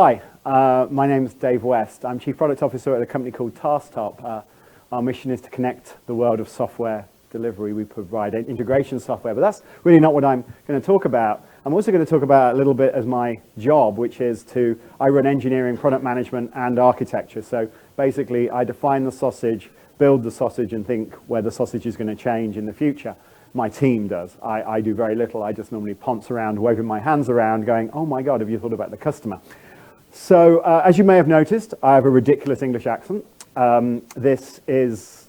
Hi, my name is Dave West. I'm Chief Product Officer at a company called TaskTop. Our mission is to connect the world of software delivery. We provide integration software, but that's really not what I'm going to talk about. I'm also going to talk about a little bit as my job, which is I run engineering, product management, and architecture. So basically, I define the sausage, build the sausage, and think where the sausage is going to change in the future. My team does. I do very little. I just normally ponce around, waving my hands around, going, oh my God, have you thought about the customer? So, as you may have noticed, I have a ridiculous English accent. This is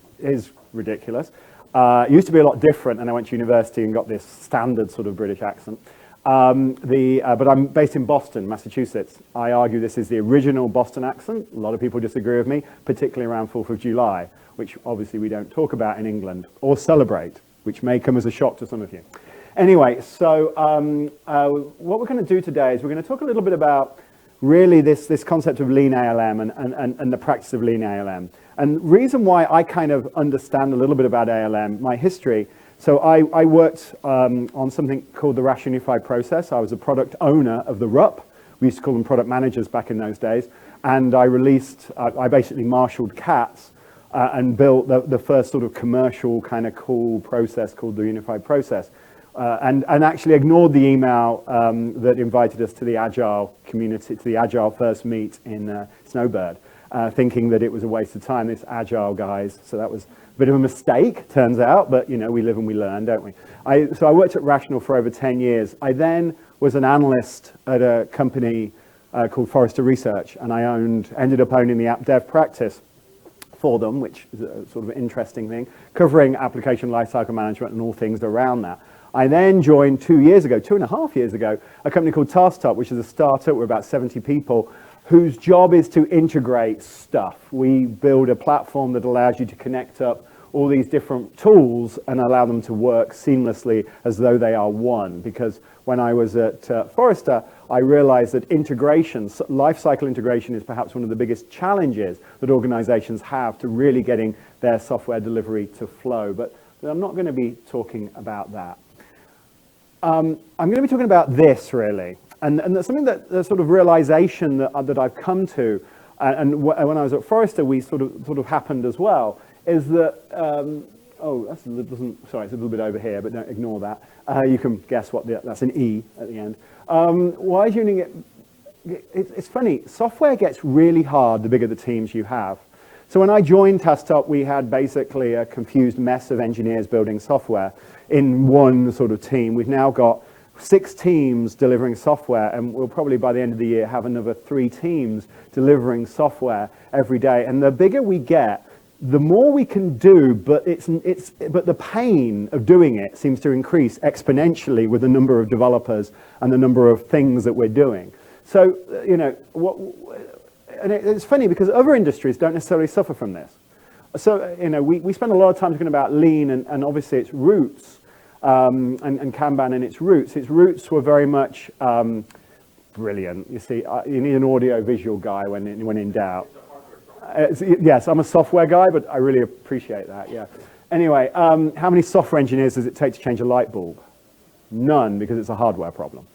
ridiculous. It used to be a lot different, and I went to university and got this standard sort of British accent. But I'm based in Boston, Massachusetts. I argue this is the original Boston accent. A lot of people disagree with me, particularly around 4th of July, which obviously we don't talk about in England, or celebrate, which may come as a shock to some of you. Anyway, so what we're going to do today is we're going to talk a little bit about really this concept of lean ALM and the practice of lean ALM. And the reason why I kind of understand a little bit about ALM, my history, so I worked on something called the Rational Unified Process. I was a product owner of the RUP. We used to call them product managers back in those days. And I basically marshaled cats and built the first sort of commercial kind of cool process called the Unified Process. And actually ignored the email that invited us to the Agile community, to the Agile first meet in Snowbird, thinking that it was a waste of time, this Agile guys. So that was a bit of a mistake, turns out, but you know, we live and we learn, don't we? So I worked at Rational for over 10 years. I then was an analyst at a company called Forrester Research, and I ended up owning the app dev practice for them, which is a sort of interesting thing, covering application lifecycle management and all things around that. I then joined 2.5 years ago, a company called TaskTop, which is a startup. We're about 70 people, whose job is to integrate stuff. We build a platform that allows you to connect up all these different tools and allow them to work seamlessly as though they are one. Because when I was at Forrester, I realized that lifecycle integration is perhaps one of the biggest challenges that organizations have to really getting their software delivery to flow. But I'm not going to be talking about that. I'm going to be talking about this, really. And that's something the sort of realization that I've come to, and when I was at Forrester, we sort of happened as well, is that, it's a little bit over here, but don't ignore that. You can guess that's an E at the end. Why is using it? It's funny, software gets really hard the bigger the teams you have. So when I joined TaskTop, we had basically a confused mess of engineers building software in one sort of team. We've now got 6 teams delivering software, and we'll probably by the end of the year have another 3 teams delivering software every day. And the bigger we get, the more we can do, but the pain of doing it seems to increase exponentially with the number of developers and the number of things that we're doing. So, you know, and it's funny because other industries don't necessarily suffer from this. So, you know, we spend a lot of time talking about lean and obviously its roots, and Kanban and its roots. Its roots were very much brilliant. You see, you need an audio-visual guy when in doubt. Yes, I'm a software guy, but I really appreciate that, yeah. Anyway, how many software engineers does it take to change a light bulb? None, because it's a hardware problem.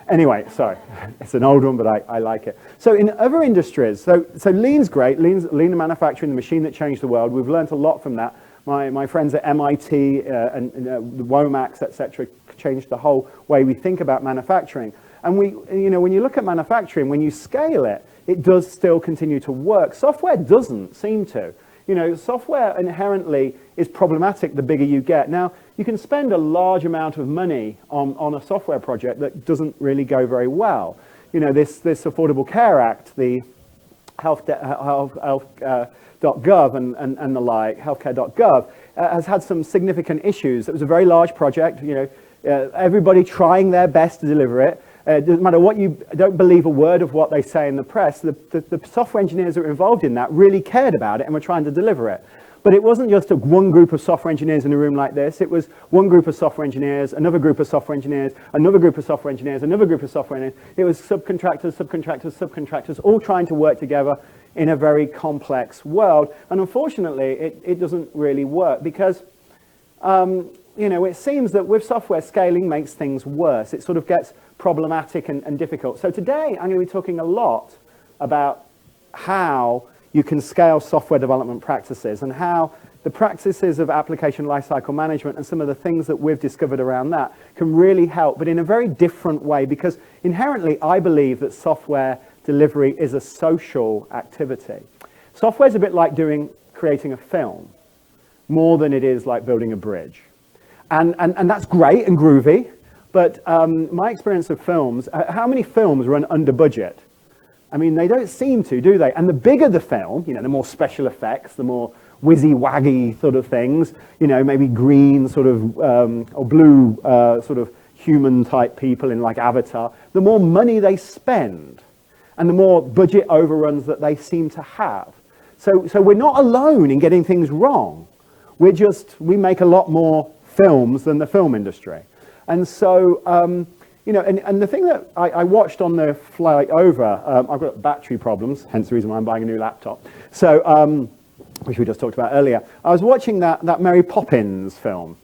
Anyway, sorry, it's an old one, but I like it. So in other industries, so lean's great, lean manufacturing, the machine that changed the world. We've learned a lot from that. My friends at MIT and the Womax, etc., changed the whole way we think about manufacturing. And when you look at manufacturing, when you scale it, it does still continue to work. Software doesn't seem to. You know, software inherently is problematic the bigger you get. Now, you can spend a large amount of money on a software project that doesn't really go very well. You know, this Affordable Care Act, the health.gov and the like, healthcare.gov, has had some significant issues. It was a very large project, you know, everybody trying their best to deliver it. It doesn't matter what don't believe a word of what they say in the press. The software engineers that were involved in that really cared about it and were trying to deliver it. But it wasn't just one group of software engineers in a room like this. It was one group of software engineers, another group of software engineers, another group of software engineers, another group of software engineers. It was subcontractors, all trying to work together in a very complex world. And unfortunately, it doesn't really work because, it seems that with software, scaling makes things worse. It sort of gets problematic and difficult. So today, I'm going to be talking a lot about how you can scale software development practices and how the practices of application lifecycle management and some of the things that we've discovered around that can really help, but in a very different way, because inherently I believe that software delivery is a social activity. Software is a bit like creating a film, more than it is like building a bridge. And that's great and groovy, but my experience of films, how many films run under budget? I mean, they don't seem to, do they? And the bigger the film, the more special effects, the more whizzy-waggy sort of things, maybe green sort of, or blue sort of human-type people in like Avatar, the more money they spend and the more budget overruns that they seem to have. So we're not alone in getting things wrong. We make a lot more films than the film industry. And so, and the thing that I watched on the flight over, I've got battery problems, hence the reason why I'm buying a new laptop. So, which we just talked about earlier. I was watching that Mary Poppins film,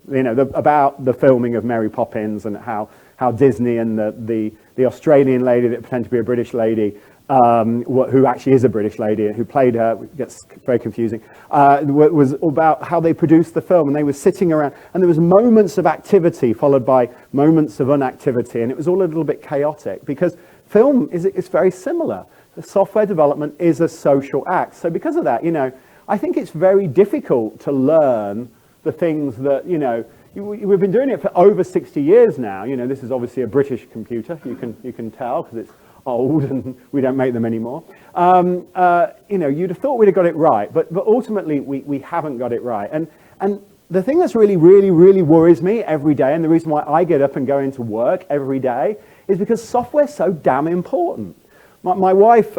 about the filming of Mary Poppins and how Disney and the Australian lady that pretended to be a British lady, who actually is a British lady, who played her, it gets very confusing, was about how they produced the film, and they were sitting around, and there was moments of activity followed by moments of inactivity, and it was all a little bit chaotic, because film is very similar. The software development is a social act. So because of that, I think it's very difficult to learn the things that, we've been doing it for over 60 years now. This is obviously a British computer, you can tell, because it's old and we don't make them anymore. You'd have thought we'd have got it right, but ultimately we haven't got it right. And the thing that's really, really, really worries me every day, and the reason why I get up and go into work every day, is because software's so damn important. My wife,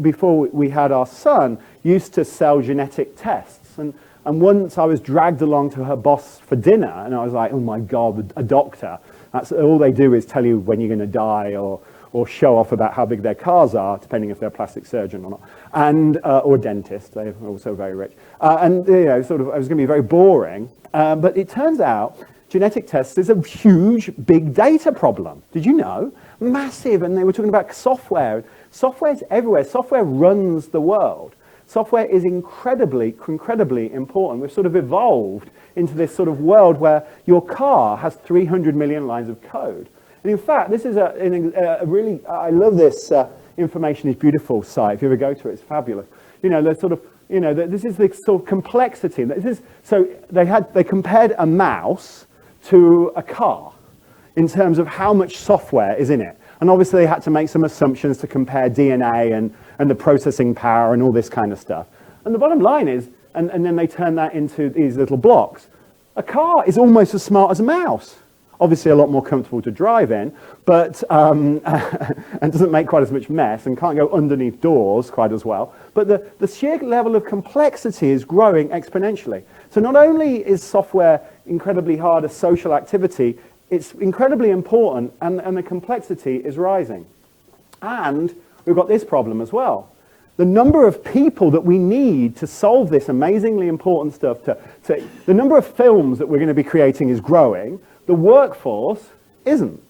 before we had our son, used to sell genetic tests. And once I was dragged along to her boss for dinner, and I was like, oh my God, a doctor. That's all they do is tell you when you're going to die, or show off about how big their cars are, depending if they're a plastic surgeon or not, and or dentist. They're also very rich. It was going to be very boring. But it turns out genetic tests is a huge big data problem. Did you know? Massive. And they were talking about software. Software's everywhere. Software runs the world. Software is incredibly, incredibly important. We've sort of evolved into this sort of world where your car has 300 million lines of code. And in fact, this is a really, I love this Information is Beautiful site. If you ever go to it, it's fabulous. This is the sort of complexity. So they compared a mouse to a car in terms of how much software is in it. And obviously they had to make some assumptions to compare DNA and the processing power and all this kind of stuff. And the bottom line is, and then they turn that into these little blocks. A car is almost as smart as a mouse. Obviously a lot more comfortable to drive in, but and doesn't make quite as much mess and can't go underneath doors quite as well. But the sheer level of complexity is growing exponentially. So not only is software incredibly hard a social activity, it's incredibly important, and the complexity is rising. And we've got this problem as well. The number of people that we need to solve this amazingly important stuff, the number of films that we're going to be creating is growing. The workforce isn't.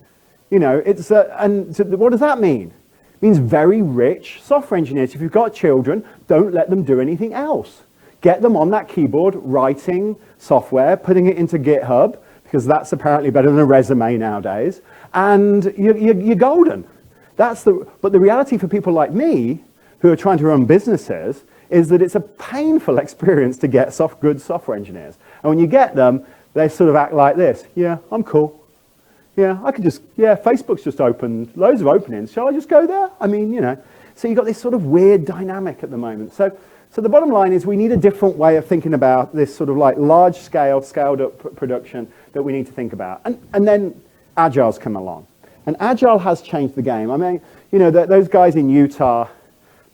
And so what does that mean? It means very rich software engineers. If you've got children, don't let them do anything else. Get them on that keyboard, writing software, putting it into GitHub, because that's apparently better than a resume nowadays, and you're golden. But the reality for people like me, who are trying to run businesses, is that it's a painful experience to get good software engineers. And when you get them, they sort of act like this. Yeah, I'm cool. Yeah, Facebook's just opened, loads of openings. Shall I just go there? I mean, So you've got this sort of weird dynamic at the moment. So the bottom line is we need a different way of thinking about this sort of like large-scale, scaled-up production that we need to think about. And then Agile's come along. And Agile has changed the game. I mean, those guys in Utah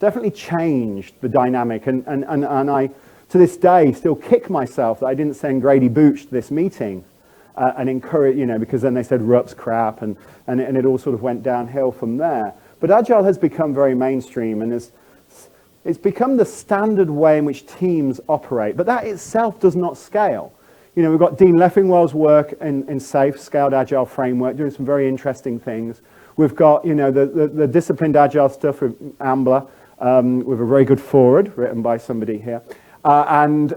definitely changed the dynamic. And I, to this day, still kick myself that I didn't send Grady Booch to this meeting and encourage, because then they said RUP's crap, and it all sort of went downhill from there. But Agile has become very mainstream, and it's become the standard way in which teams operate. But that itself does not scale. We've got Dean Leffingwell's work in SAFE, Scaled Agile Framework, doing some very interesting things. We've got, you know, the disciplined agile stuff with Ambler, with a very good foreword written by somebody here. And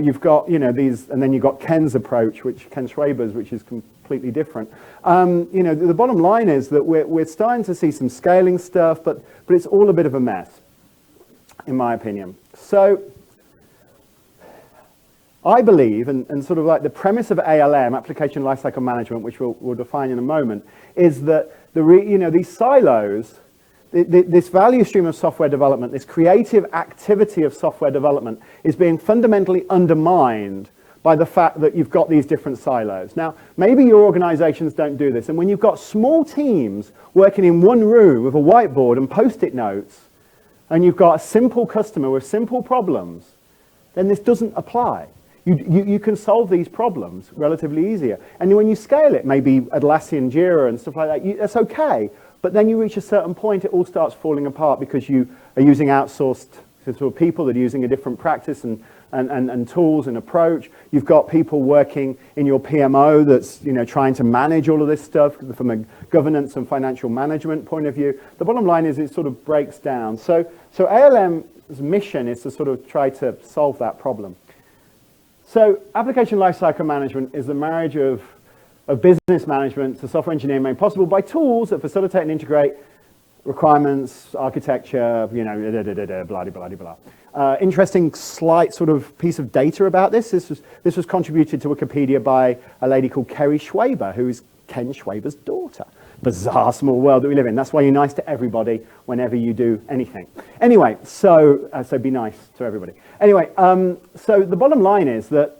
you've got, you know, these, and then you've got Ken's approach, Ken Schwaber's, which is completely different. You know, the bottom line is that we're starting to see some scaling stuff, but it's all a bit of a mess, in my opinion. So I believe, and sort of like the premise of ALM, Application Lifecycle Management, which we'll define in a moment, is that you know, these silos, this value stream of software development, this creative activity of software development is being fundamentally undermined by the fact that you've got these different silos. Now, maybe your organizations don't do this, and when you've got small teams working in one room with a whiteboard and post-it notes, and you've got a simple customer with simple problems, then this doesn't apply. You can solve these problems relatively easier. And when you scale it, maybe Atlassian, Jira and stuff like that, that's okay. But then you reach a certain point, it all starts falling apart because you are using outsourced sort of people that are using a different practice and tools and approach. You've got people working in your PMO that's, you know, trying to manage all of this stuff from a governance and financial management point of view. The bottom line is it sort of breaks down. So ALM's mission is to sort of try to solve that problem. So application lifecycle management is the marriage of business management to software engineering made possible by tools that facilitate and integrate requirements, architecture, you know, blah, blah, blah, blah. Interesting slight sort of piece of data about this. This was contributed to Wikipedia by a lady called Kerry Schwaber, who is Ken Schwaber's daughter. Bizarre small world that we live in. That's why you're nice to everybody whenever you do anything. Anyway, so be nice to everybody. Anyway, so the bottom line is that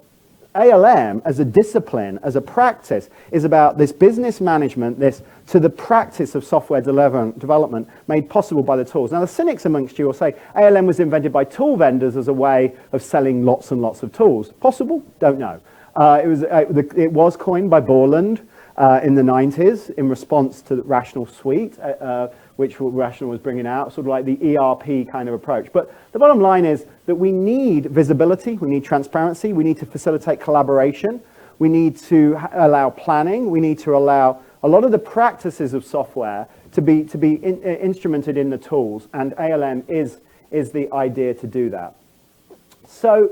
ALM as a discipline, as a practice, is about this business management, to the practice of software development made possible by the tools. Now, the cynics amongst you will say ALM was invented by tool vendors as a way of selling lots and lots of tools. Possible? Don't know. It was coined by Borland in the 90s in response to the Rational Suite, which Rational was bringing out, sort of like the ERP kind of approach. But the bottom line is that we need visibility, we need transparency, we need to facilitate collaboration, we need to allow planning, we need to allow a lot of the practices of software to be instrumented in the tools, and ALM is the idea to do that. So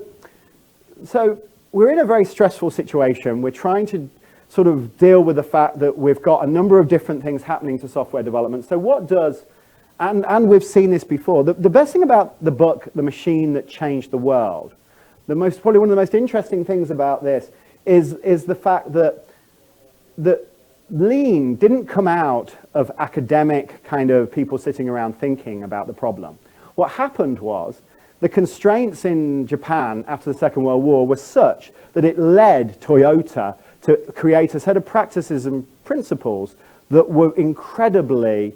we're in a very stressful situation. We're trying to sort of deal with the fact that we've got a number of different things happening to software development. So what does, and we've seen this before, the best thing about the book, The Machine That Changed the World, probably one of the most interesting things about this is the fact that Lean didn't come out of academic kind of people sitting around thinking about the problem. What happened was the constraints in Japan after the Second World War were such that it led Toyota to create a set of practices and principles that were incredibly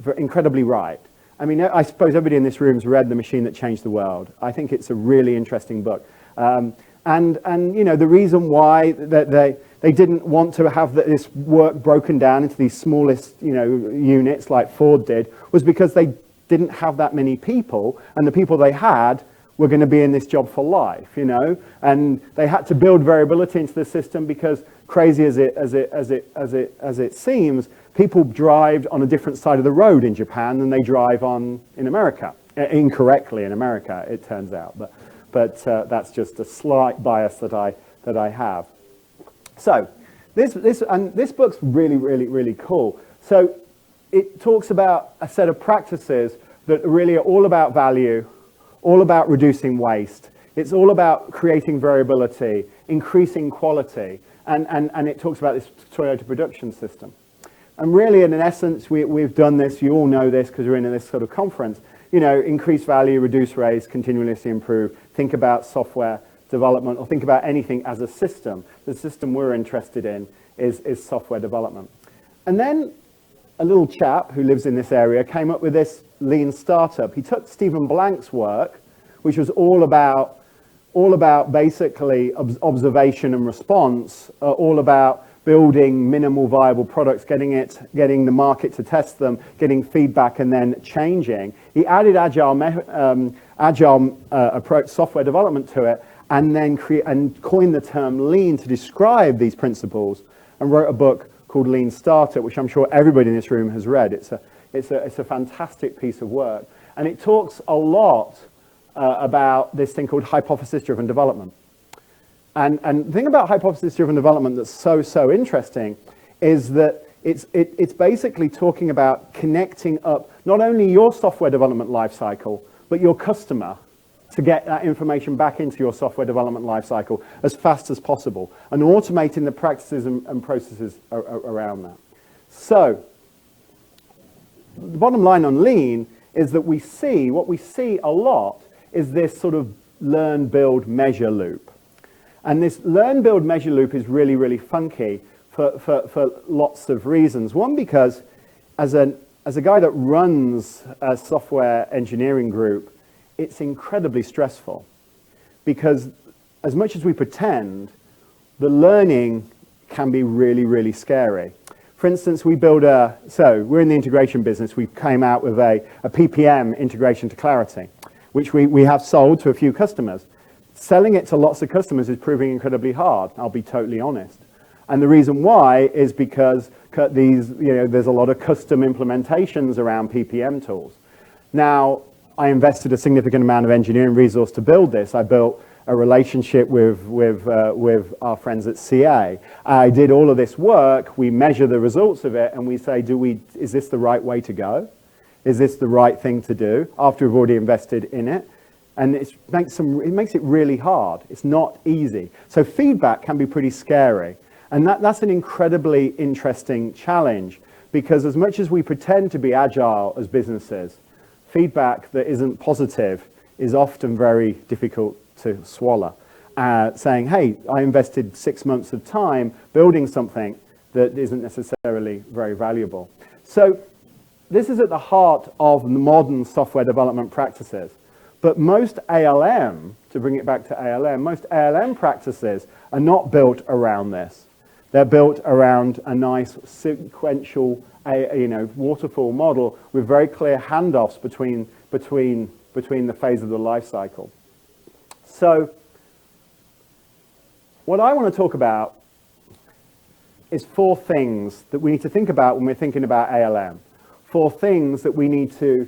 right. I mean, I suppose everybody in this room has read The Machine That Changed the World. I think it's a really interesting book. And you know, the reason why that they didn't want to have this work broken down into these smallest, you know, units like Ford did was because they didn't have that many people, and the people they had were going to be in this job for life, you know, and they had to build variability into the system because, crazy as it seems, people drive on a different side of the road in Japan than they drive in America. Incorrectly in America, it turns out, but that's just a slight bias that I have. So this book's really cool. So it talks about a set of practices that really are all about value, all about reducing waste. It's all about creating variability, increasing quality, and it talks about this Toyota production system. And really, in essence, we've done this, you all know this because we're in this sort of conference, you know, increase value, reduce waste, continuously improve, think about software development, or think about anything as a system. The system we're interested in is software development. And then a little chap who lives in this area came up with this lean startup. He took Stephen Blank's work, which was all about basically observation and response, all about building minimal viable products, getting the market to test them, getting feedback, and then changing. He added agile approach software development to it, and then coined the term lean to describe these principles, and wrote a book called Lean Startup, which I'm sure everybody in this room has read. It's a fantastic piece of work. And it talks a lot about this thing called hypothesis-driven development. And the thing about hypothesis-driven development that's so interesting is that it's basically talking about connecting up not only your software development lifecycle, but your customer to get that information back into your software development lifecycle as fast as possible, and automating the practices and processes around that. So, the bottom line on Lean is that what we see a lot is this sort of learn, build, measure loop. And this learn, build, measure loop is really, really funky for lots of reasons. One, because as a guy that runs a software engineering group, it's incredibly stressful, because as much as we pretend, the learning can be really, really scary. For instance, we're in the integration business. We came out with a PPM, integration to clarity, which we have sold to a few customers. Selling it to lots of customers is proving incredibly hard, I'll be totally honest. And the reason why is because there's a lot of custom implementations around PPM tools. Now, I invested a significant amount of engineering resource to build this. I built a relationship with our friends at CA. I did all of this work. We measure the results of it, and we say, is this the right way to go? Is this the right thing to do after we've already invested in it? And it makes it really hard. It's not easy. So feedback can be pretty scary. And that's an incredibly interesting challenge, because as much as we pretend to be agile as businesses, feedback that isn't positive is often very difficult to swallow. Saying, hey, I invested 6 months of time building something that isn't necessarily very valuable. So this is at the heart of modern software development practices. But most ALM, to bring it back to ALM, most ALM practices are not built around this. They're built around a nice sequential waterfall model with very clear handoffs between the phase of the life cycle. So what I want to talk about is 4 things that we need to think about when we're thinking about ALM. 4 things that we need to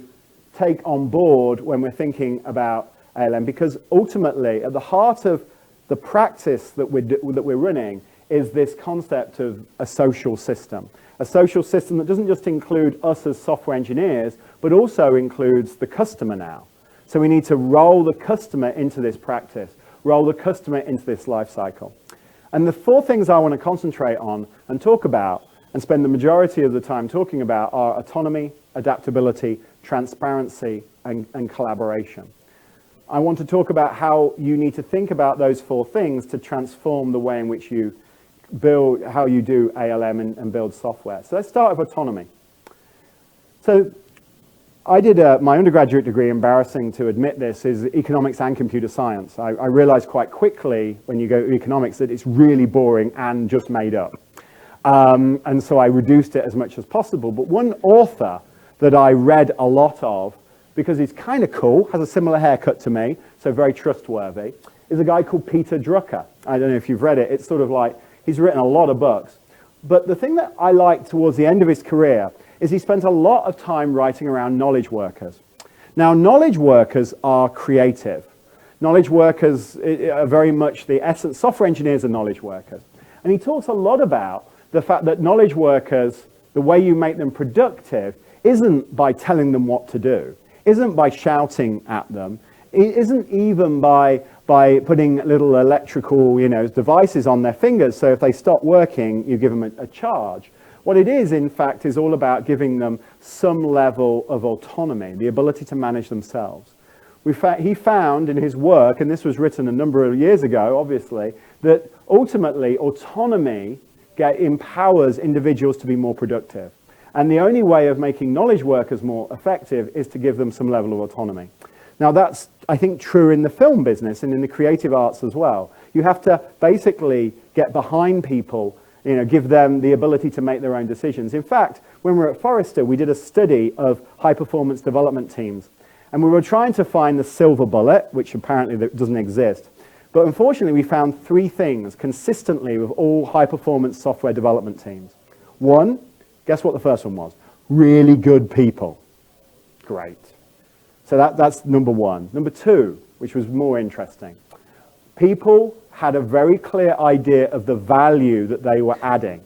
take on board when we're thinking about ALM, because ultimately at the heart of the practice that we're running is this concept of a social system. A social system that doesn't just include us as software engineers, but also includes the customer now. So we need to roll the customer into this practice, roll the customer into this life cycle. And the 4 things I want to concentrate on and talk about and spend the majority of the time talking about are autonomy, adaptability, transparency, and collaboration. I want to talk about how you need to think about those 4 things to transform the way in which you build, how you do ALM and build software. So let's start with autonomy. So I did my undergraduate degree, embarrassing to admit this, is economics and computer science. I realized quite quickly when you go to economics that it's really boring and just made up. And so I reduced it as much as possible. But one author that I read a lot of, because he's kind of cool, has a similar haircut to me, so very trustworthy, is a guy called Peter Drucker. I don't know if you've read it. It's sort of like, he's written a lot of books. But the thing that I liked towards the end of his career is he spent a lot of time writing around knowledge workers. Now, knowledge workers are creative. Knowledge workers are very much the essence. Software engineers are knowledge workers. And he talks a lot about the fact that knowledge workers, the way you make them productive, isn't by telling them what to do, isn't by shouting at them, it isn't even by putting little electrical devices on their fingers, so if they stop working, you give them a charge. What it is, in fact, is all about giving them some level of autonomy, the ability to manage themselves. He found in his work, and this was written a number of years ago, obviously, that ultimately autonomy empowers individuals to be more productive. And the only way of making knowledge workers more effective is to give them some level of autonomy. Now that's, I think, true in the film business and in the creative arts as well. You have to basically get behind people, give them the ability to make their own decisions. In fact, when we were at Forrester, we did a study of high-performance development teams. And we were trying to find the silver bullet, which apparently doesn't exist. But unfortunately, we found 3 things consistently with all high-performance software development teams. One, guess what the first one was? Really good people. Great. So that's number one. Number two, which was more interesting, people had a very clear idea of the value that they were adding,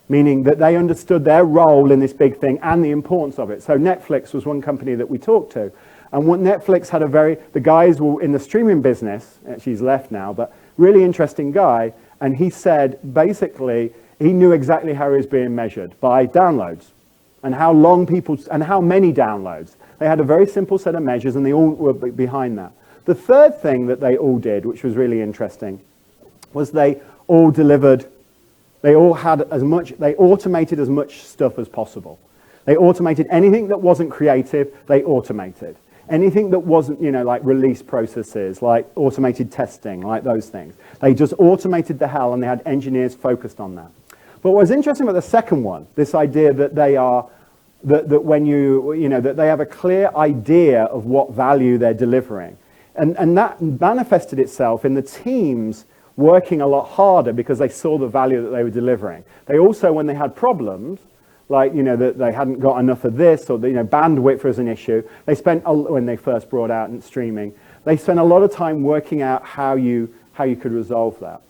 meaning that they understood their role in this big thing and the importance of it. So Netflix was one company that we talked to, and what Netflix had the guys were in the streaming business, actually he's left now, but really interesting guy, and he said basically he knew exactly how he was being measured by downloads and how many downloads. They had a very simple set of measures and they all were behind that. The third thing that they all did, which was really interesting, was they all delivered, they automated as much stuff as possible. They automated anything that wasn't creative, they automated. Anything that wasn't, like release processes, like automated testing, like those things. They just automated the hell and they had engineers focused on that. But what was interesting about the second one, this idea that they are, that they have a clear idea of what value they're delivering. And that manifested itself in the teams working a lot harder because they saw the value that they were delivering. They also, when they had problems, like, that they hadn't got enough of this, or, bandwidth was an issue, they spent, when they first brought out and streaming, they spent a lot of time working out how you could resolve that.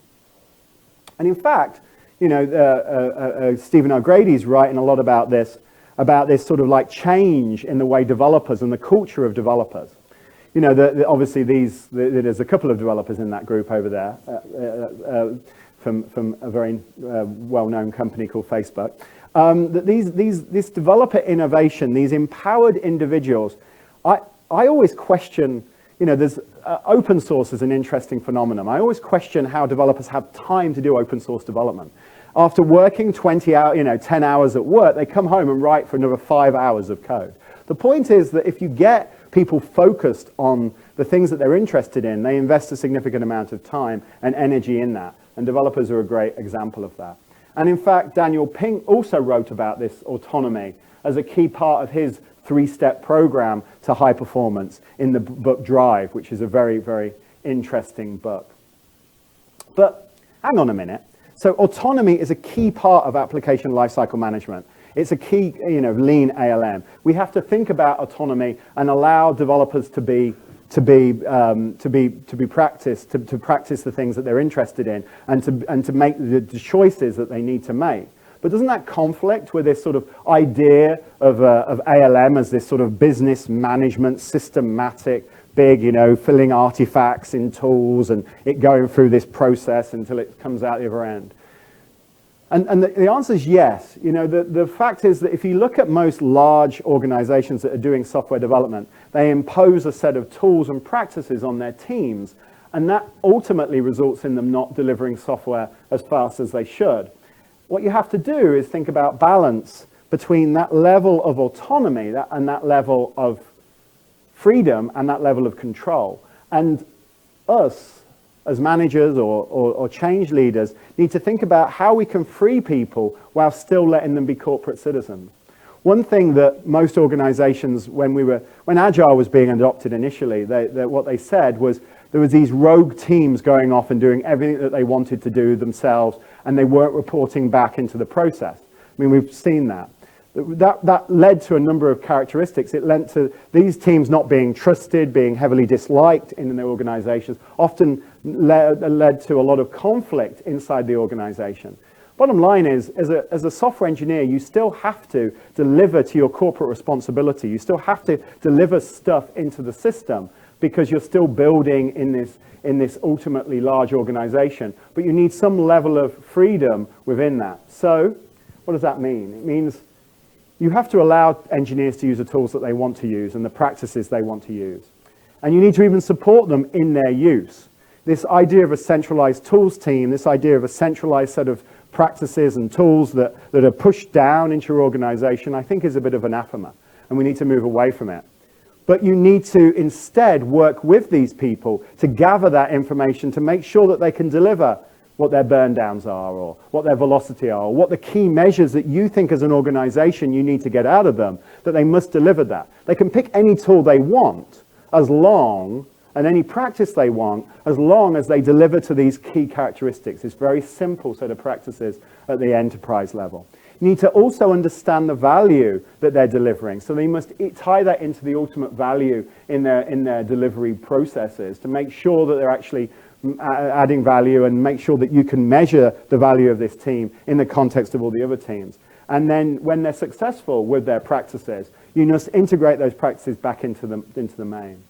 And in fact, Stephen O'Grady's writing a lot about this sort of like change in the way developers and the culture of developers. Obviously there's a couple of developers in that group over there from a very well-known company called Facebook. This developer innovation, these empowered individuals, I always question, there's open source is an interesting phenomenon. I always question how developers have time to do open source development. After working 20 hours, 10 hours at work, they come home and write for another 5 hours of code. The point is that if you get people focused on the things that they're interested in, they invest a significant amount of time and energy in that. And developers are a great example of that. And in fact, Daniel Pink also wrote about this autonomy as a key part of his 3-step program to high performance in the book Drive, which is a very, very interesting book. But hang on a minute. So autonomy is a key part of application lifecycle management. It's a key, lean ALM. We have to think about autonomy and allow developers to practice the things that they're interested in and to make the choices that they need to make. But doesn't that conflict with this sort of idea of ALM as this sort of business management, systematic, big, filling artifacts in tools and it going through this process until it comes out the other end? And the answer is yes. The fact is that if you look at most large organizations that are doing software development, they impose a set of tools and practices on their teams, and that ultimately results in them not delivering software as fast as they should. What you have to do is think about balance between that level of autonomy and that level of freedom and that level of control. And us, as managers or change leaders, need to think about how we can free people while still letting them be corporate citizens. One thing that most organizations, when Agile was being adopted initially, what they said was there was these rogue teams going off and doing everything that they wanted to do themselves, and they weren't reporting back into the process. I mean, we've seen that. That led to a number of characteristics. It led to these teams not being trusted, being heavily disliked in their organizations, often led to a lot of conflict inside the organization. Bottom line is, as a software engineer, you still have to deliver to your corporate responsibility. You still have to deliver stuff into the system because you're still building in this ultimately large organization. But you need some level of freedom within that. So what does that mean? It means you have to allow engineers to use the tools that they want to use and the practices they want to use. And you need to even support them in their use. This idea of a centralized tools team, this idea of a centralized set of practices and tools that are pushed down into your organization, I think is a bit of anathema, and we need to move away from it. But you need to instead work with these people to gather that information to make sure that they can deliver what their burn downs are, or what their velocity are, or what the key measures that you think as an organization you need to get out of them, that they must deliver that. They can pick any tool they want and any practice they want, as long as they deliver to these key characteristics, this very simple set of practices at the enterprise level. You need to also understand the value that they're delivering. So they must tie that into the ultimate value in their delivery processes to make sure that they're actually adding value and make sure that you can measure the value of this team in the context of all the other teams. And then when they're successful with their practices, you must integrate those practices back into the main.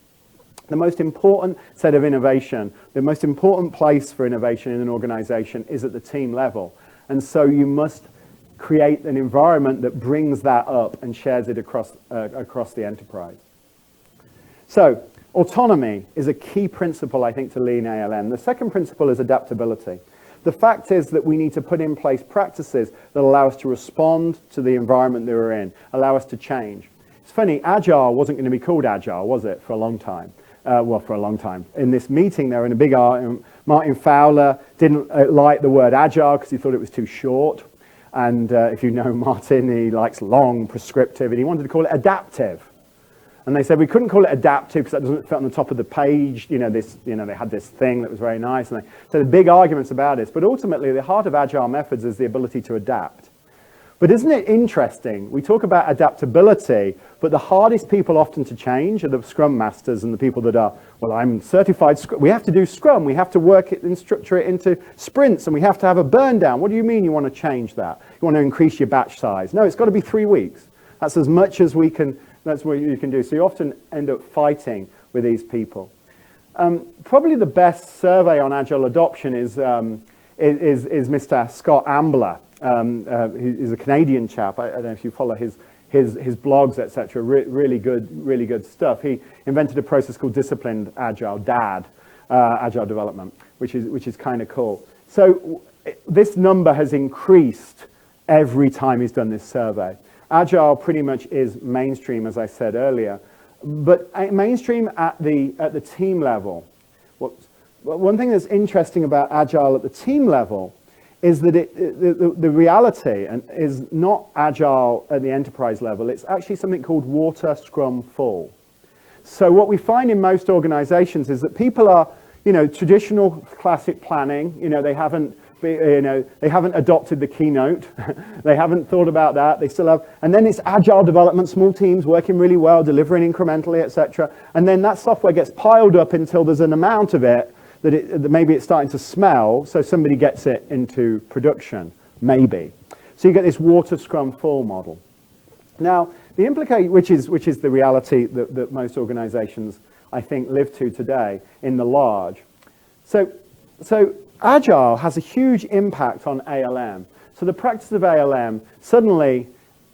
The most important set of innovation, the most important place for innovation in an organization is at the team level. And so you must create an environment that brings that up and shares it across the enterprise. So autonomy is a key principle, I think, to lean ALM. The second principle is adaptability. The fact is that we need to put in place practices that allow us to respond to the environment that we're in, allow us to change. It's funny, Agile wasn't going to be called Agile, was it, for a long time? Well, for a long time. In this meeting, they were in a big argument. Martin Fowler didn't like the word Agile because he thought it was too short. And if you know Martin, he likes long, prescriptive, and he wanted to call it adaptive. And they said we couldn't call it adaptive because that doesn't fit on the top of the page. They had this thing that was very nice. And so the big arguments about it. But ultimately, the heart of Agile methods is the ability to adapt. But isn't it interesting? We talk about adaptability, but the hardest people often to change are the Scrum Masters and the people that are, well, I'm certified Scrum. We have to do Scrum. We have to work it and structure it into sprints, and we have to have a burn down. What do you mean you want to change that? You want to increase your batch size? No, it's got to be 3 weeks. That's as much as we can. That's what you can do. So you often end up fighting with these people. Probably the best survey on Agile adoption is Mr. Scott Ambler. He's a Canadian chap. I don't know if you follow his blogs, etc. Really good stuff. He invented a process called disciplined Agile, DAD, Agile development, which is kind of cool. So this number has increased every time he's done this survey. Agile pretty much is mainstream, as I said earlier, but mainstream at the team level. One thing that's interesting about Agile at the team level is that the reality is not Agile at the enterprise level. It's actually something called water, scrum, full. So what we find in most organizations is that people are, traditional classic planning. They haven't adopted the keynote. They haven't thought about that. They still have, and then it's Agile development, small teams working really well, delivering incrementally, etc. And then that software gets piled up until there's an amount of it that maybe it's starting to smell, so somebody gets it into production, maybe. So you get this water, scrum, full model. Now, the implication, which is the reality that most organizations, I think, live to today in the large. So Agile has a huge impact on ALM. So the practice of ALM suddenly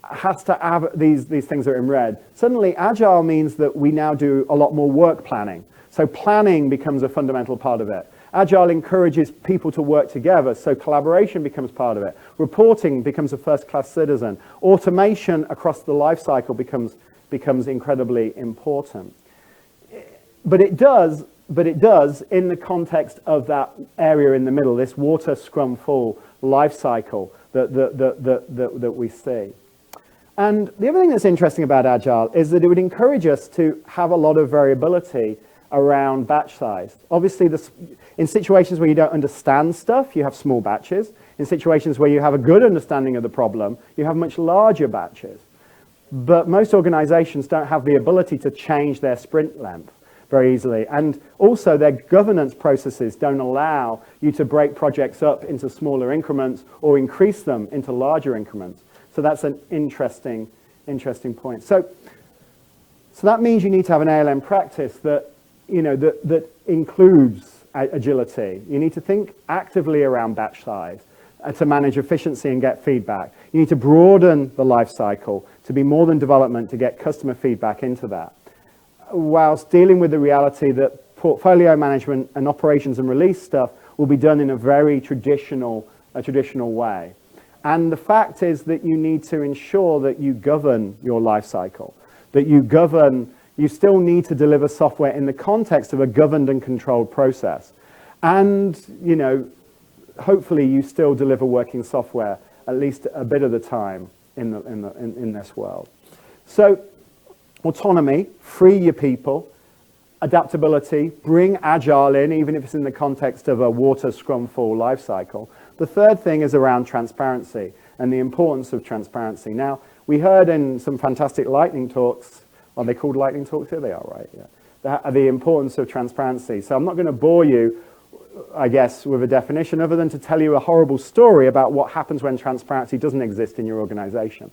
has to have these things that are in red. Suddenly, Agile means that we now do a lot more work planning. So planning becomes a fundamental part of it. Agile encourages people to work together, so collaboration becomes part of it. Reporting becomes a first-class citizen. Automation across the life cycle becomes incredibly important. But it does in the context of that area in the middle, this water, scrum, full life cycle that we see. And the other thing that's interesting about Agile is that it would encourage us to have a lot of variability around batch size. Obviously, in situations where you don't understand stuff, you have small batches. In situations where you have a good understanding of the problem, you have much larger batches. But most organizations don't have the ability to change their sprint length very easily. And also, their governance processes don't allow you to break projects up into smaller increments or increase them into larger increments. So that's an interesting point. So that means you need to have an ALM practice that includes agility. You need to think actively around batch size to manage efficiency and get feedback. You need to broaden the life cycle to be more than development, to get customer feedback into that, whilst dealing with the reality that portfolio management and operations and release stuff will be done in a very traditional way. And the fact is that you need to ensure that you govern your life cycle, that you still need to deliver software in the context of a governed and controlled process. And, hopefully you still deliver working software at least a bit of the time in this world. So autonomy, free your people. Adaptability, bring Agile in, even if it's in the context of a water, scrum, full life cycle. The third thing is around transparency. and the importance of transparency. Now, we heard in some fantastic lightning talks, are they called lightning talks here? They are, right? Yeah. The importance of transparency. So I'm not going to bore you, I guess, with a definition other than to tell you a horrible story about what happens when transparency doesn't exist in your organization.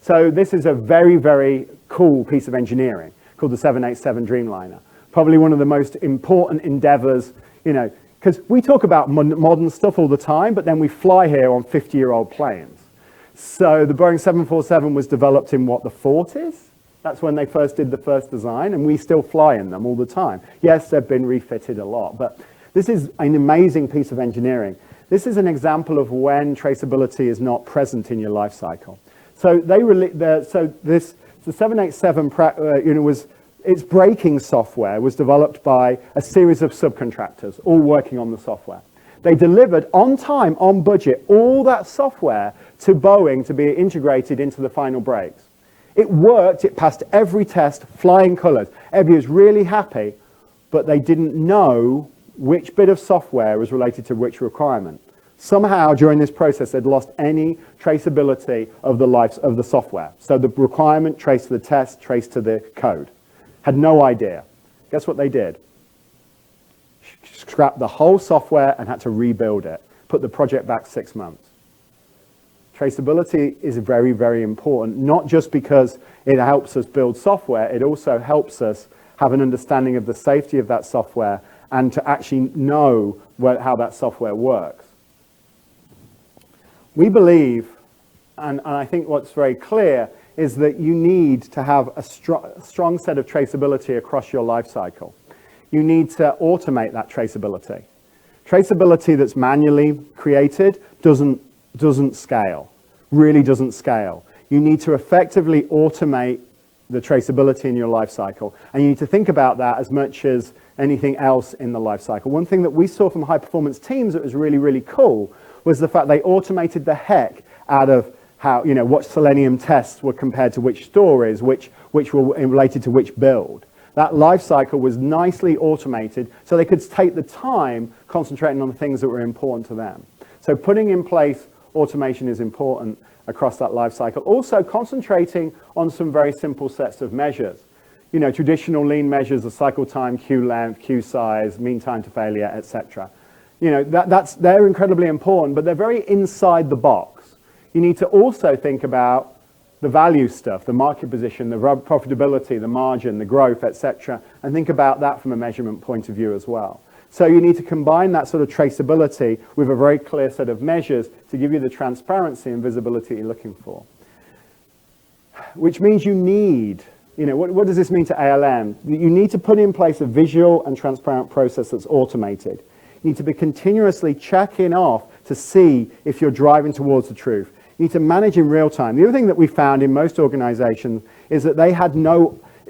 So this is a very, very cool piece of engineering called the 787 Dreamliner. Probably one of the most important endeavors, because we talk about modern stuff all the time, but then we fly here on 50-year-old planes. So the Boeing 747 was developed in, what, the 40s? That's when they first did the first design, and we still fly in them all the time. Yes, they've been refitted a lot, but this is an amazing piece of engineering. This is an example of when traceability is not present in your life cycle. So the 787 its braking software was developed by a series of subcontractors, all working on the software. They delivered on time, on budget, all that software to Boeing to be integrated into the final brakes. It worked, it passed every test, flying colors. Everybody was really happy, but they didn't know which bit of software was related to which requirement. Somehow, during this process, they'd lost any traceability of the life of the software. So the requirement traced to the test, traced to the code. Had no idea. Guess what they did? Scrapped the whole software and had to rebuild it. Put the project back 6 months. Traceability is very, very important, not just because it helps us build software, it also helps us have an understanding of the safety of that software and to actually know how that software works. We believe, and I think what's very clear, is that you need to have a strong set of traceability across your life cycle. You need to automate that traceability. Traceability that's manually created doesn't scale, really doesn't scale. You need to effectively automate the traceability in your life cycle, and you need to think about that as much as anything else in the life cycle. One thing that we saw from high performance teams that was really, really cool was the fact they automated the heck out of how, what Selenium tests were compared to which stories, which were related to which build. That life cycle was nicely automated so they could take the time concentrating on the things that were important to them. So putting in place automation is important across that life cycle. Also concentrating on some very simple sets of measures. Traditional lean measures of cycle time, queue length, queue size, mean time to failure, etc. They're incredibly important, but they're very inside the box. You need to also think about the value stuff, the market position, the profitability, the margin, the growth, etc., and think about that from a measurement point of view as well. So you need to combine that sort of traceability with a very clear set of measures to give you the transparency and visibility you're looking for. Which means you need, what does this mean to ALM? You need to put in place a visual and transparent process that's automated. You need to be continuously checking off to see if you're driving towards the truth. You need to manage in real time. The other thing that we found in most organizations is that they had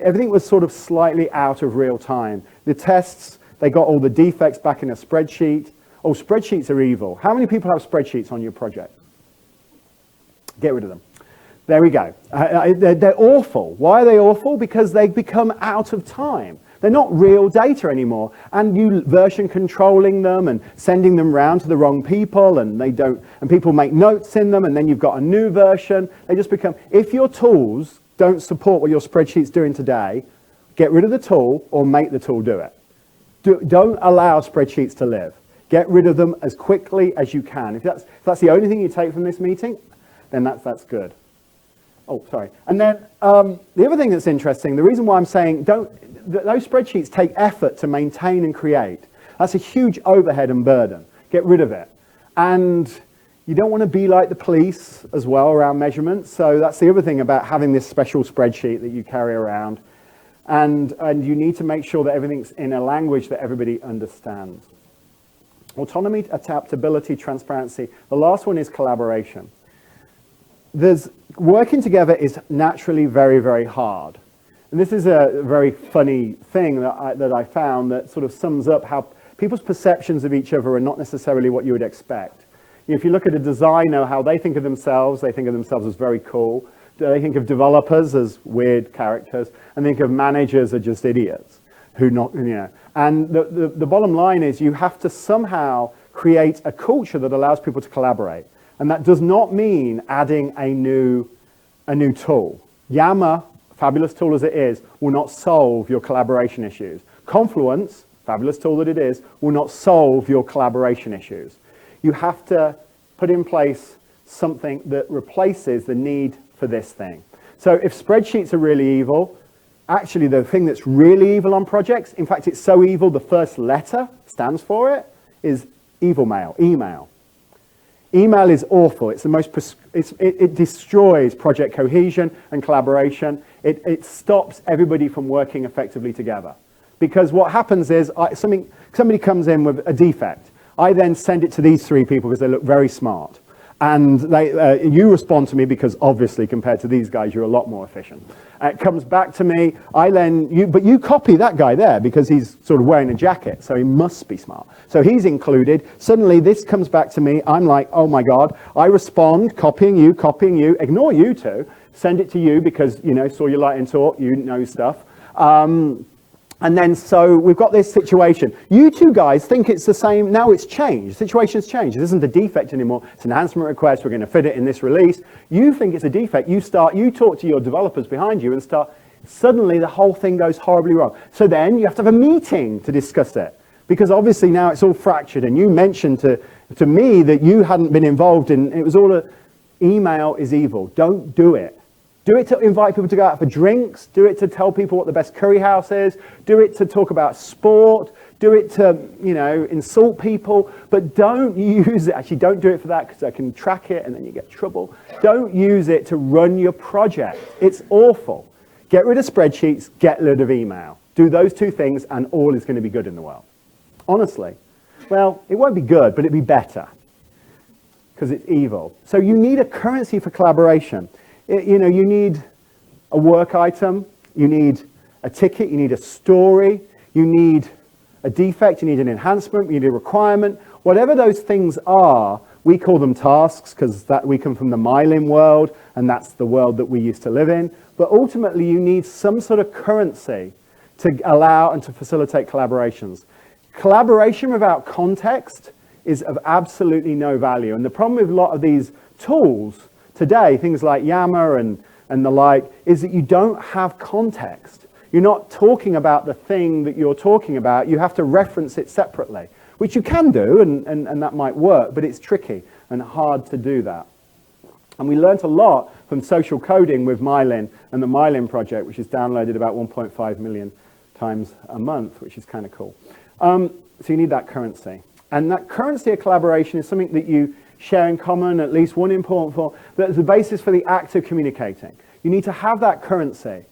everything was sort of slightly out of real time. The tests, they got all the defects back in a spreadsheet. Oh, spreadsheets are evil. How many people have spreadsheets on your project? Get rid of them. There we go. They're awful. Why are they awful? Because they become out of time. They're not real data anymore, and you version controlling them and sending them around to the wrong people, and people make notes in them, and then you've got a new version. They just become, if your tools don't support what your spreadsheet's doing today, get rid of the tool or make the tool do it. Don't allow spreadsheets to live. Get rid of them as quickly as you can. If that's the only thing you take from this meeting, then that's good. Oh, sorry. And then the other thing that's interesting, the reason why I'm saying those spreadsheets take effort to maintain and create. That's a huge overhead and burden. Get rid of it. And you don't want to be like the police as well around measurements. So that's the other thing about having this special spreadsheet that you carry around. And you need to make sure that everything's in a language that everybody understands. Autonomy, adaptability, transparency. The last one is collaboration. Working together is naturally very, very hard. And this is a very funny thing that I found that sort of sums up how people's perceptions of each other are not necessarily what you would expect. If you look at a designer, how they think of themselves as very cool. They think of developers as weird characters, and think of managers as just idiots And the bottom line is you have to somehow create a culture that allows people to collaborate. And that does not mean adding a new tool. Yammer, fabulous tool as it is, will not solve your collaboration issues. Confluence, fabulous tool that it is, will not solve your collaboration issues. You have to put in place something that replaces the need for this thing. So if spreadsheets are really evil, actually the thing that's really evil on projects, in fact it's so evil the first letter stands for it, is evil mail, email. Email is awful. It's the most, it destroys project cohesion and collaboration. It stops everybody from working effectively together. Because what happens is somebody comes in with a defect. I then send it to these three people because they look very smart. And you respond to me because obviously compared to these guys, you're a lot more efficient. It comes back to me, but you copy that guy there because he's sort of wearing a jacket, so he must be smart. So he's included. Suddenly this comes back to me, I'm like, oh my God. I respond, copying you, ignore you two, send it to you because, you know, saw your light and talk, you know stuff. And then so we've got this situation. You two guys think it's the same. Now it's changed. The situation's changed. It isn't a defect anymore. It's an enhancement request. We're going to fit it in this release. You think it's a defect. You talk to your developers behind you and suddenly the whole thing goes horribly wrong. So then you have to have a meeting to discuss it. Because obviously now it's all fractured. And you mentioned to me that you hadn't been involved in, it was all email is evil. Don't do it. Do it to invite people to go out for drinks. Do it to tell people what the best curry house is. Do it to talk about sport. Do it to, you know, insult people. But don't use it. Actually, don't do it for that because I can track it and then you get trouble. Don't use it to run your project. It's awful. Get rid of spreadsheets. Get rid of email. Do those two things and all is going to be good in the world. Honestly. Well, it won't be good, but it'll be better because it's evil. So you need a currency for collaboration. You know, you need a work item, you need a ticket, you need a story, you need a defect, you need an enhancement, you need a requirement. Whatever those things are, we call them tasks because we come from the myelin world and that's the world that we used to live in. But ultimately, you need some sort of currency to allow and to facilitate collaborations. Collaboration without context is of absolutely no value. And the problem with a lot of these tools today, things like Yammer and the like, is that you don't have context. You're not talking about the thing that you're talking about. You have to reference it separately, which you can do, and that might work, but it's tricky and hard to do that. And we learned a lot from social coding with Myelin and the Myelin project, which is downloaded about 1.5 million times a month, which is kind of cool. So you need that currency. And that currency of collaboration is something that you share in common, at least one important form, that's the basis for the act of communicating. You need to have that currency.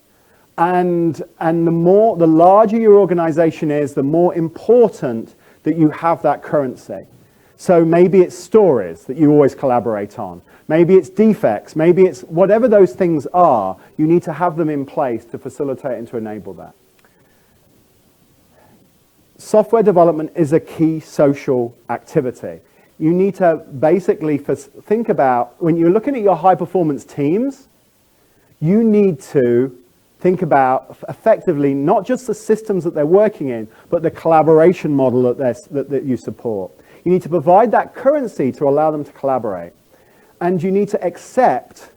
And the larger your organization is, the more important that you have that currency. So maybe it's stories that you always collaborate on. Maybe it's defects. Maybe it's whatever those things are, you need to have them in place to facilitate and to enable that. Software development is a key social activity. You need to basically think about, when you're looking at your high-performance teams, you need to think about effectively not just the systems that they're working in, but the collaboration model that you support. You need to provide that currency to allow them to collaborate. And you need to accept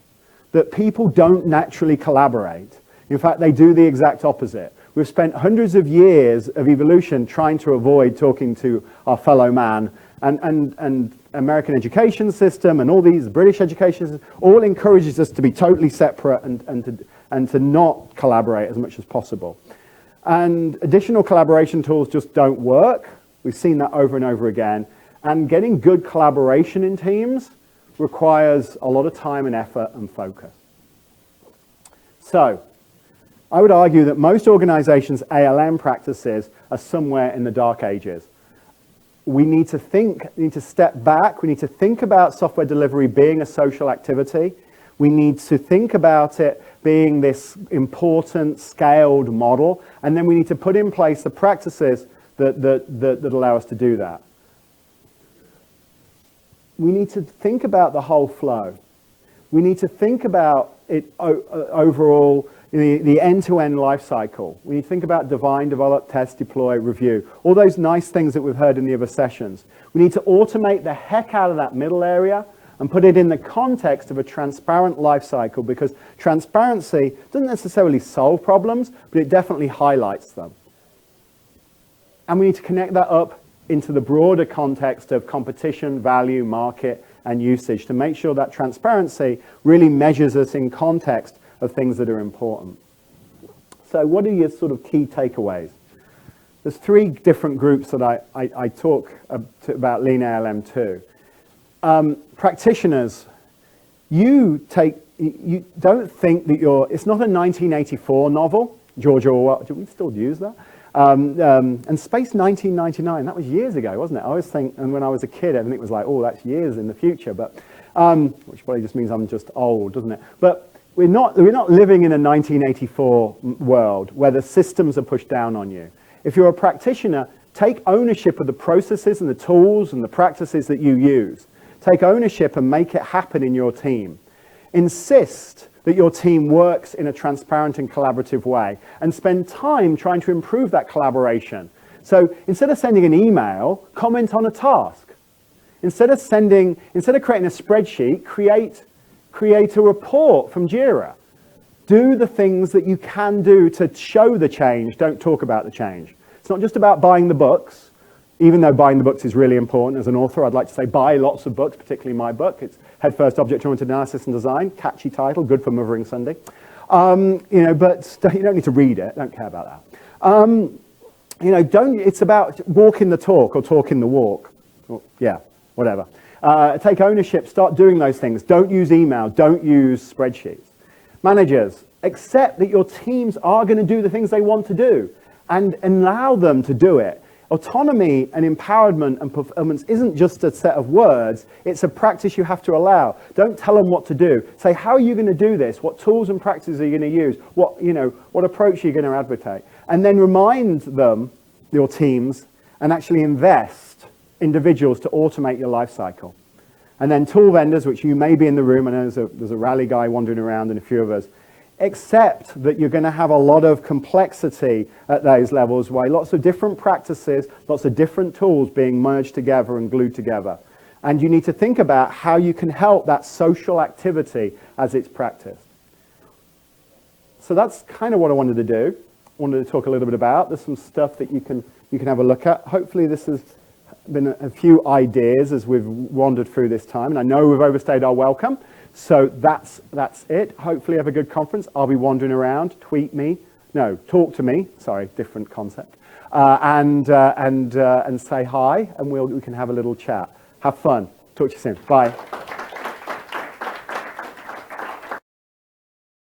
that people don't naturally collaborate. In fact, they do the exact opposite. We've spent hundreds of years of evolution trying to avoid talking to our fellow man. And American education system and all these British education systems all encourages us to be totally separate and to not collaborate as much as possible. And additional collaboration tools just don't work. We've seen that over and over again. And getting good collaboration in teams requires a lot of time and effort and focus. So, I would argue that most organizations' ALM practices are somewhere in the dark ages. We need to step back. We need to think about software delivery being a social activity. We need to think about it being this important scaled model. And then we need to put in place the practices that allow us to do that. We need to think about the whole flow. We need to think about it overall, the end-to-end life cycle. We need to think about define, develop, test, deploy, review. All those nice things that we've heard in the other sessions. We need to automate the heck out of that middle area and put it in the context of a transparent life cycle, because transparency doesn't necessarily solve problems, but it definitely highlights them. And we need to connect that up into the broader context of competition, value, market, and usage to make sure that transparency really measures us in context of things that are important. So what are your sort of key takeaways? There's three different groups that I talk about Lean ALM to. Practitioners, you don't think that it's not a 1984 novel, George Orwell, do we still use that? And Space 1999, that was years ago, wasn't it? I always think, and when I was a kid, everything was like, oh, that's years in the future, but, which probably just means I'm just old, doesn't it? But we're not living in a 1984 world where the systems are pushed down on you. If you're a practitioner, take ownership of the processes and the tools and the practices that you use. Take ownership and make it happen in your team. Insist that your team works in a transparent and collaborative way, and spend time trying to improve that collaboration. So instead of sending an email, comment on a task. Instead of creating a spreadsheet, create a report from Jira. Do the things that you can do to show the change, don't talk about the change. It's not just about buying the books, even though buying the books is really important. As an author, I'd like to say buy lots of books, particularly my book. It's Head First Object-Oriented Analysis and Design, catchy title, good for Mothering Sunday. But you don't need to read it, don't care about that. It's about walking the talk or talking the walk. Or, yeah, whatever. Take ownership, start doing those things. Don't use email, don't use spreadsheets. Managers, accept that your teams are going to do the things they want to do and allow them to do it. Autonomy and empowerment and performance isn't just a set of words, it's a practice you have to allow. Don't tell them what to do. Say, how are you going to do this? What tools and practices are you going to use? What approach are you going to advocate? And then remind them, your teams, and actually invest individuals to automate your life cycle. And then tool vendors, which you may be in the room, I know there's a rally guy wandering around and a few of us, accept that you're going to have a lot of complexity at those levels, where lots of different practices, lots of different tools being merged together and glued together. And you need to think about how you can help that social activity as it's practiced. So that's kind of what I wanted to do. I wanted to talk a little bit about. There's some stuff that you can have a look at. Hopefully this has been a few ideas as we've wandered through this time, and I know we've overstayed our welcome, so that's it. Hopefully have a good conference. I'll be wandering around. Talk to me. Sorry, different concept. And say hi, and we can have a little chat. Have fun. Talk to you soon. Bye.